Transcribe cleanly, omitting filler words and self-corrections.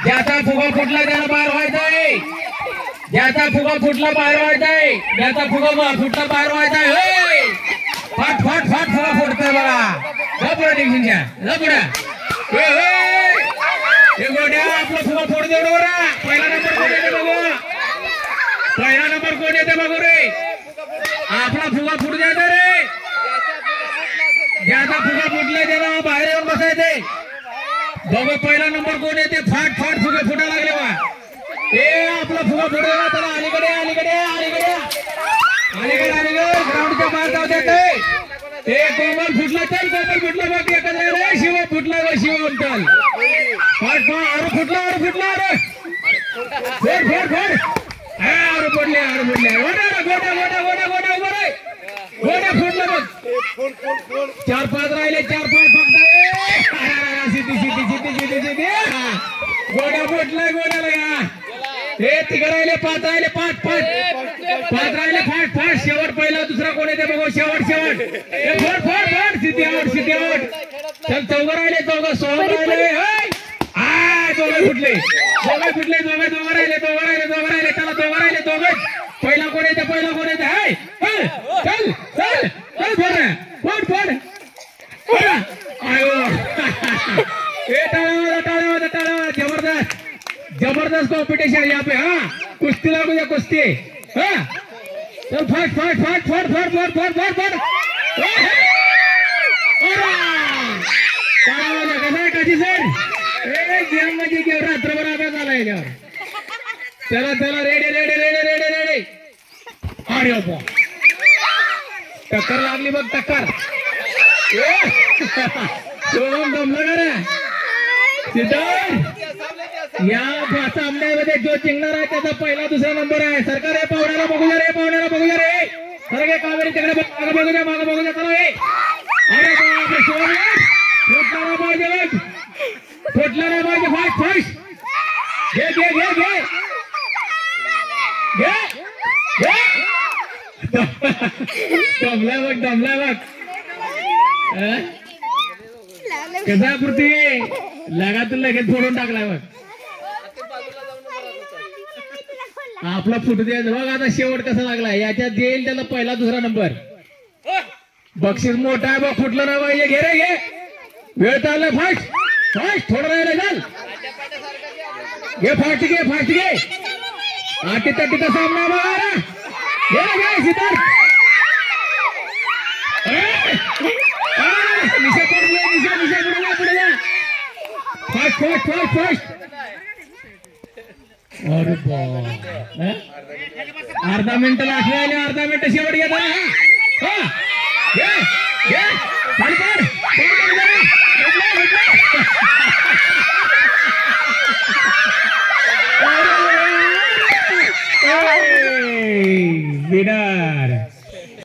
ज्याचा फुगा फुटला त्याला बाहेर व्हायचंय. ज्याचा फुगा फुटला बाहेर व्हायचंय. ज्याचा फुगा फुटला बाहेर व्हायचंय. फाट फाट फाट फुगा फुटतोय बघा. पुढे टेन्शन घ्या. पुढे हे गोड्या आपला फुगा फोड दे बघा. पहिला नंबर कोण येते बघू. पहिला नंबर कोण येते बघू रे. आपला फुगा फुट द्यायचा रे. ज्याचा फुगा फुटला त्याला बाहेर येऊन बसायचंय. बघू पहिला नंबर कोण येते. फाट फाट फुगे फुटा लागले बा. हे आपला फुगा फुटला त्याला अलीकडे अलीकडे अलीकडे अलीकडे अलीकडे ग्राउंडच्या बाहेर जाऊ देते. ते कोमल फुटला तर कोमल फुटला बघ. एकच शिव फुटला व शिव म्हणताल. फाट फाट अरे फुटला अरे फुटला अरे फोड फोड फोड. अरे पडले अरे पडले. गोड्या गोड्या गोड्या गोड्या गोड्या गोड्या गोड्या फुटला बघ. 4-5 राहिले. 4-5 फक्त. City city city city city गोड्या फुटलाय गोड्याला. हे तिघ राहिले. 5 राहिले. 5 राहिले. फाट फाट शेवट पहिला दुसरा कोण येते बघू. शेवट शेवट फोड फोड फोड. City out city out. चल 4 राहिले. 4 16 राहिले. दोघे फुटले. दोघे फुटले. दोघे राहिले. 2 राहिले. 2 राहिले. त्याला 2 राहिले. 2 पहिला कोण येते. पहिला कोण येते. चल चल चल फोड फोड फोड. आयो हे टाळा टाळा टाळा. जबरदस्त जबरदस्त कॉम्पिटिशन यहाँ पे. हाँ कुश्ती लागू या कुश्ती. हाँ चल फाट फाट फाट फाट फाट फाट फाट फाट फाट. कसा आहे काशी सर. गेम मध्ये घेऊ रात्रभर अभ्यास आला याच्यावर. चला चला रेडे रेडे रेडे रेडे रेडे. अरे बा टक्कर लागली बघ टक्कर. दमला का सिद्धार्थ. या सामन्यामध्ये जो जिंकणार आहे त्याचा पहिला दुसरा नंबर आहे. सरकार हे पाहुण्याला बघूया रे. पाहुण्याला बघूया रे. सर कावेरी तिकडे मागे बघू द्या. मागे बघू द्या. चला हे अरे बापरे फुटला नाही पाहिजे. फुटला नाही पाहिजे. फास्ट फास्ट घे घे घे घे घे घे. दमला बघ दमला बघ. कसा पृथ्वी लगातून लगेच फोडून टाकलाय बघ. आपला फुटू द्यायचं बघ. आता शेवट कसा लागला. याच्यात देईल त्याला पहिला दुसरा नंबर. बक्षीस मोठा आहे बघ. फुटलं ना पाहिजे. घे रे घे. वेळ चाललाय. फास्ट फास्ट थोडं राहिलं. चाल घे फास्ट घे फास्ट घे. आटी तटीचा सामना बघा ना. घे घे सिद्धार्थ. निशा पडले. निशा निशा पुढे पुढे जा. Fast fast fast fast. अरे बा अर्धा मिनिट लागले. अर्धा मिनिट शेवट घेता. घे घे